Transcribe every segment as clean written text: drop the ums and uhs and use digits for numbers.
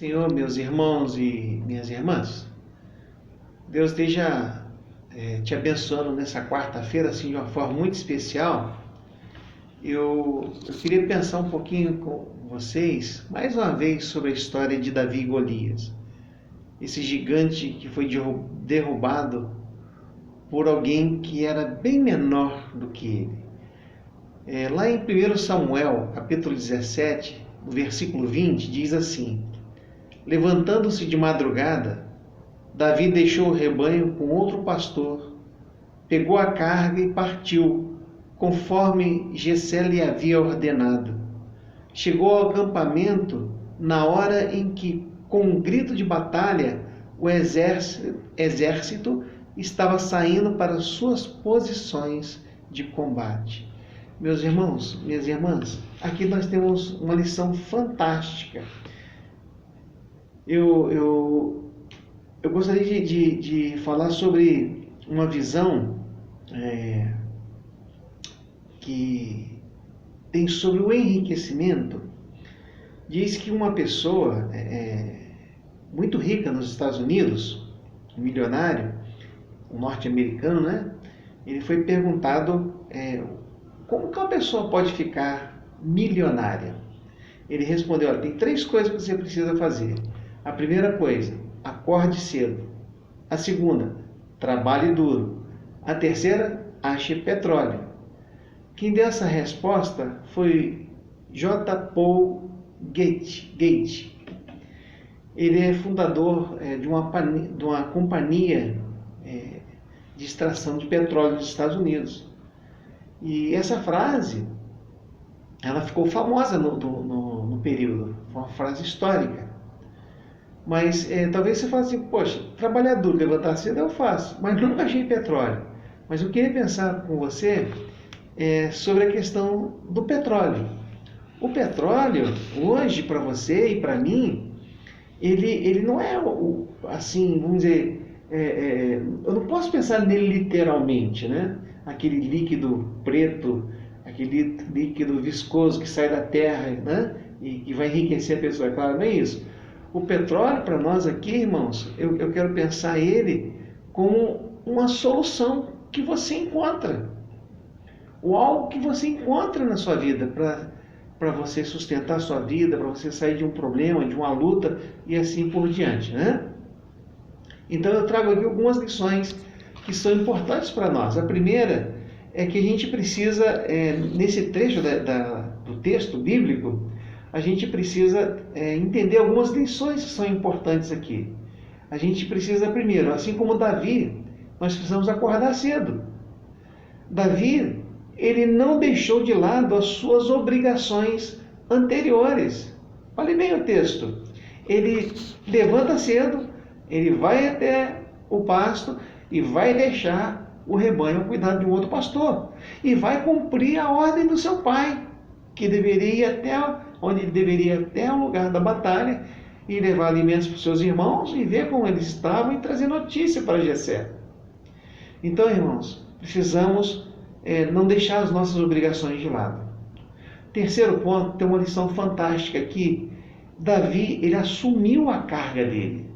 Senhor, meus irmãos e minhas irmãs, Deus esteja te abençoando nessa quarta-feira, assim, de uma forma muito especial. Eu queria pensar um pouquinho com vocês, mais uma vez, sobre a história de Davi e Golias. Esse gigante que foi derrubado por alguém que era bem menor do que ele. Lá em 1 Samuel, capítulo 17, no versículo 20, diz assim: Levantando-se de madrugada, Davi deixou o rebanho com outro pastor, pegou a carga e partiu, conforme Jessé lhe havia ordenado. Chegou ao acampamento na hora em que, com um grito de batalha, o exército estava saindo para suas posições de combate. Meus irmãos, minhas irmãs, aqui nós temos uma lição fantástica. Eu gostaria de falar sobre uma visão que tem sobre o enriquecimento. Diz que uma pessoa muito rica nos Estados Unidos, um milionário, um norte-americano, né? Ele foi perguntado como que uma pessoa pode ficar milionária. Ele respondeu: olha, tem 3 coisas que você precisa fazer. A primeira coisa, acorde cedo. A segunda, trabalhe duro. A terceira, ache petróleo. Quem deu essa resposta foi J. Paul Gates. Ele é fundador de uma companhia de extração de petróleo dos Estados Unidos. E essa frase, ela ficou famosa no período, foi uma frase histórica. Mas talvez você fale assim: poxa, trabalhar duro, levantar cedo eu faço, mas nunca achei petróleo. Mas eu queria pensar com você sobre a questão do petróleo. O petróleo, hoje, para você e para mim, ele não é assim, vamos dizer, eu não posso pensar nele literalmente, né? Aquele líquido preto, aquele líquido viscoso que sai da terra, né? E que vai enriquecer a pessoa. Claro, não é isso. O petróleo, para nós aqui, irmãos, eu quero pensar ele como uma solução que você encontra. Ou algo que você encontra na sua vida para você sustentar a sua vida, para você sair de um problema, de uma luta e assim por diante, né? Então eu trago aqui algumas lições que são importantes para nós. A primeira é que a gente precisa, nesse trecho do texto bíblico, a gente precisa entender algumas lições que são importantes aqui. A gente precisa, primeiro, assim como Davi, nós precisamos acordar cedo. Davi, ele não deixou de lado as suas obrigações anteriores. Olhe bem o texto. Ele levanta cedo, ele vai até o pasto e vai deixar o rebanho ao cuidado de um outro pastor. E vai cumprir a ordem do seu pai, que deveria ir onde ele deveria ir até o lugar da batalha e levar alimentos para os seus irmãos e ver como eles estavam e trazer notícia para Jessé. Então, irmãos, precisamos não deixar as nossas obrigações de lado. Terceiro ponto, tem uma lição fantástica aqui. Davi, ele assumiu a carga dele.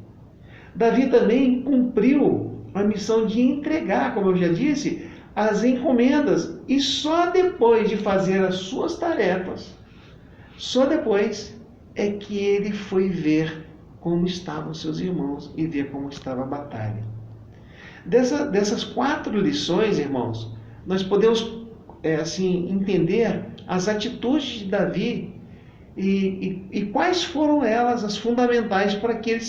Davi também cumpriu a missão de entregar, como eu já disse, as encomendas. E só depois de fazer as suas tarefas, só depois é que ele foi ver como estavam seus irmãos e ver como estava a batalha. Dessas 4 lições, irmãos, nós podemos assim entender as atitudes de Davi e quais foram elas as fundamentais para que ele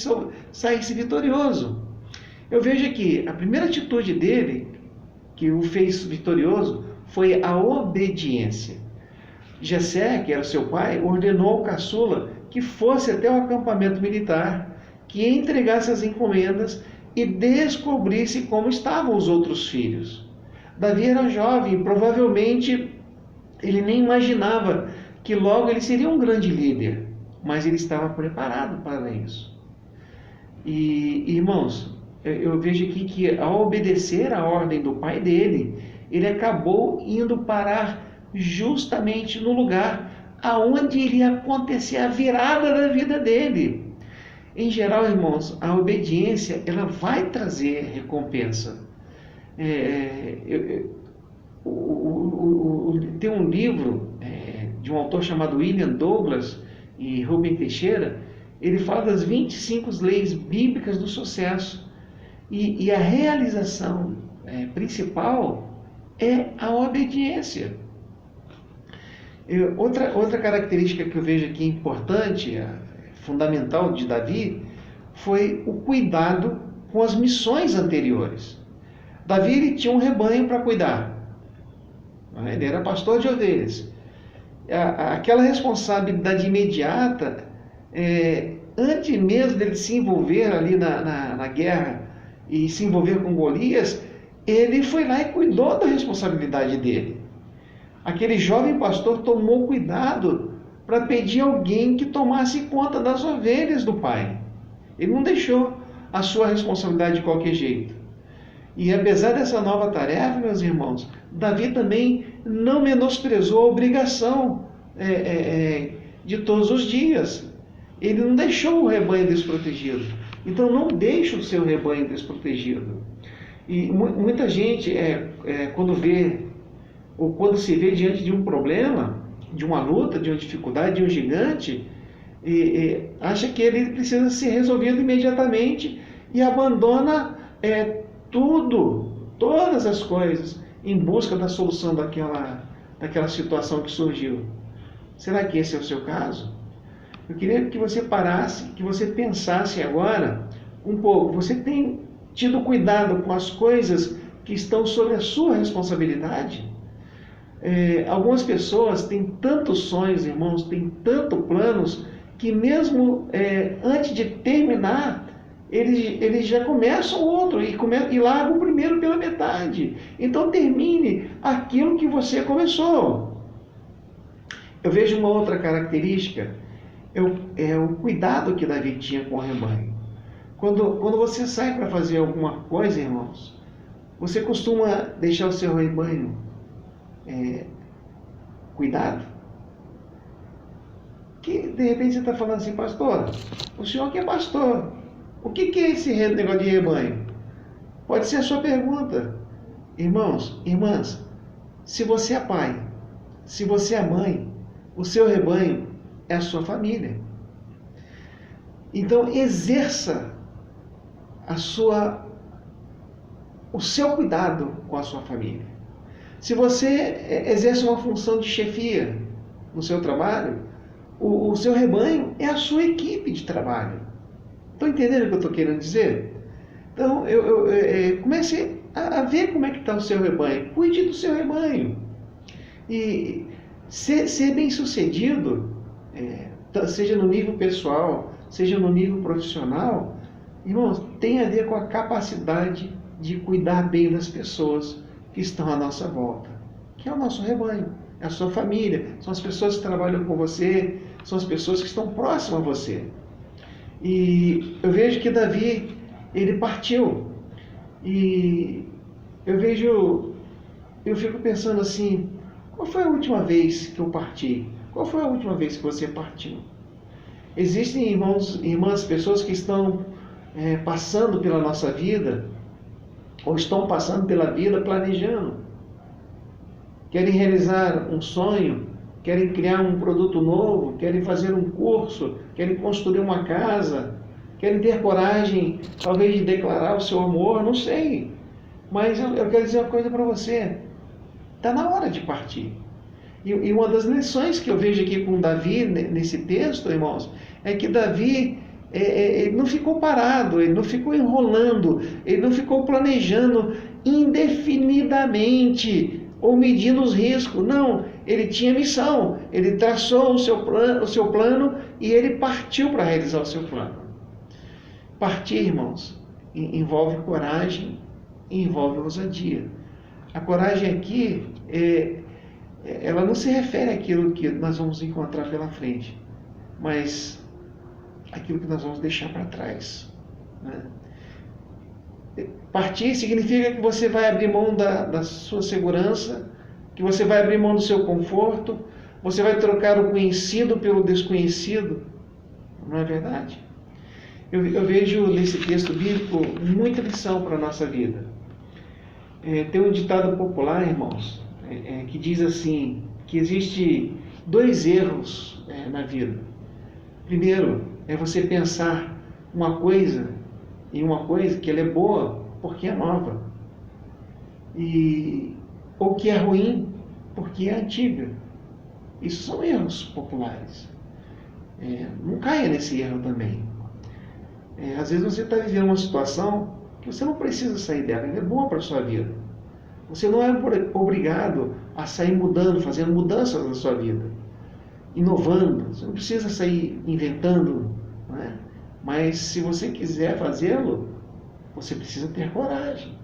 saísse vitorioso. Eu vejo aqui, a primeira atitude dele, que o fez vitorioso, foi a obediência. Jessé, que era seu pai, ordenou ao caçula que fosse até o acampamento militar, que entregasse as encomendas e descobrisse como estavam os outros filhos. Davi era jovem, provavelmente ele nem imaginava que logo ele seria um grande líder, mas ele estava preparado para isso. E, irmãos, eu vejo aqui que ao obedecer à ordem do pai dele, ele acabou indo parar justamente no lugar aonde iria acontecer a virada da vida dele. Em geral, irmãos, a obediência ela vai trazer recompensa. Tem um livro de um autor chamado William Douglas e Rubem Teixeira. Ele fala das 25 leis bíblicas do sucesso. E a realização principal é a obediência. Outra característica que eu vejo aqui importante, fundamental de Davi, foi o cuidado com as missões anteriores. Davi ele tinha um rebanho para cuidar. Ele era pastor de ovelhas. Aquela responsabilidade imediata, antes mesmo dele se envolver ali na guerra e se envolver com Golias, ele foi lá e cuidou da responsabilidade dele. Aquele jovem pastor tomou cuidado para pedir alguém que tomasse conta das ovelhas do pai. Ele não deixou a sua responsabilidade de qualquer jeito. E apesar dessa nova tarefa, meus irmãos, Davi também não menosprezou a obrigação de todos os dias. Ele não deixou o rebanho desprotegido. Então não deixe o seu rebanho desprotegido. E muita gente, quando vê, ou quando se vê diante de um problema, de uma luta, de uma dificuldade, de um gigante, acha que ele precisa ser resolvido imediatamente e abandona todas as coisas, em busca da solução daquela situação que surgiu. Será que esse é o seu caso? Eu queria que você parasse, que você pensasse agora um pouco. Você tem tido cuidado com as coisas que estão sob a sua responsabilidade? Algumas pessoas têm tantos sonhos, irmãos, têm tantos planos, que mesmo antes de terminar, eles já começam outro e largam o primeiro pela metade. Então termine aquilo que você começou. Eu vejo uma outra característica, o cuidado que Davi tinha com o rebanho. Quando você sai para fazer alguma coisa, irmãos, você costuma deixar o seu rebanho cuidado? Que de repente você está falando assim, pastor, o senhor que é pastor, o que é esse negócio de rebanho? Pode ser a sua pergunta. Irmãos, irmãs, se você é pai, se você é mãe, o seu rebanho é a sua família. Então exerça o seu cuidado com a sua família. Se você exerce uma função de chefia no seu trabalho, o seu rebanho é a sua equipe de trabalho. Estão entendendo o que eu estou querendo dizer? Então, comece a ver como é que está o seu rebanho. Cuide do seu rebanho. E ser bem-sucedido, seja no nível pessoal, seja no nível profissional, irmãos, tem a ver com a capacidade de cuidar bem das pessoas que estão à nossa volta, que é o nosso rebanho, é a sua família, são as pessoas que trabalham com você, são as pessoas que estão próximas a você. E eu vejo que Davi, ele partiu, e eu fico pensando assim, qual foi a última vez que eu parti? Qual foi a última vez que você partiu? Existem, irmãos e irmãs, pessoas que estão passando pela nossa vida, ou estão passando pela vida planejando. Querem realizar um sonho, querem criar um produto novo, querem fazer um curso, querem construir uma casa, querem ter coragem, talvez, de declarar o seu amor, não sei. Mas eu quero dizer uma coisa para você. Está na hora de partir. E uma das lições que eu vejo aqui com Davi, nesse texto, irmãos, é que Davi, ele não ficou parado, ele não ficou enrolando, ele não ficou planejando indefinidamente ou medindo os riscos. Não, ele tinha missão, ele traçou o seu plano e ele partiu para realizar o seu plano. Partir, irmãos, envolve coragem e envolve ousadia. A coragem aqui, ela não se refere àquilo que nós vamos encontrar pela frente, mas aquilo que nós vamos deixar para trás, né? Partir significa que você vai abrir mão da sua segurança, que você vai abrir mão do seu conforto, você vai trocar o conhecido pelo desconhecido, não é verdade? Eu vejo nesse texto bíblico muita lição para a nossa vida. Tem um ditado popular, irmãos, que diz assim, que existe dois erros na vida. Primeiro, é você pensar uma coisa que ela é boa porque é nova. Ou que é ruim porque é antiga. Isso são erros populares. Não caia nesse erro também. Às vezes você está vivendo uma situação que você não precisa sair dela, ela é boa para a sua vida. Você não é obrigado a sair mudando, fazendo mudanças na sua vida, inovando. Você não precisa sair inventando, não é? Mas se você quiser fazê-lo, você precisa ter coragem.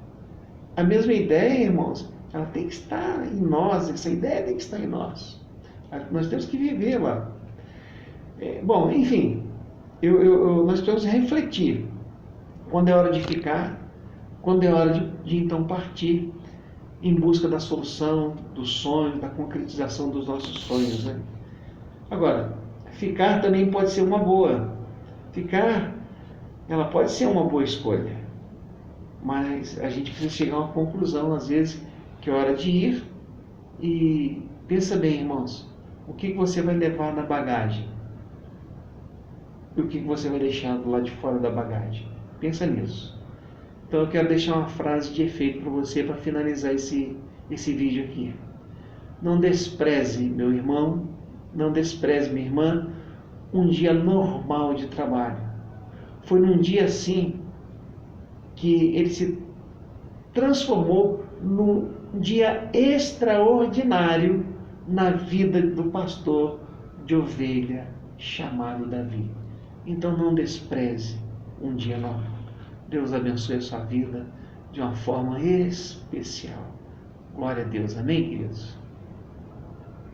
A mesma ideia, irmãos, ela tem que estar em nós, essa ideia tem que estar em nós. Nós temos que vivê-la. Bom, enfim, nós precisamos refletir quando é hora de ficar, quando é hora de então partir em busca da solução, do sonho, da concretização dos nossos sonhos, né? Agora, ficar também pode ser uma boa. Ficar, ela pode ser uma boa escolha. Mas a gente precisa chegar a uma conclusão, às vezes, que é hora de ir. E pensa bem, irmãos, o que você vai levar na bagagem? E o que você vai deixar do lado de fora da bagagem? Pensa nisso. Então eu quero deixar uma frase de efeito para você, para finalizar esse vídeo aqui. Não despreze, meu irmão, não despreze, minha irmã, um dia normal de trabalho. Foi num dia assim que ele se transformou num dia extraordinário na vida do pastor de ovelha chamado Davi. Então não despreze um dia normal. Deus abençoe a sua vida de uma forma especial. Glória a Deus. Amém, queridos?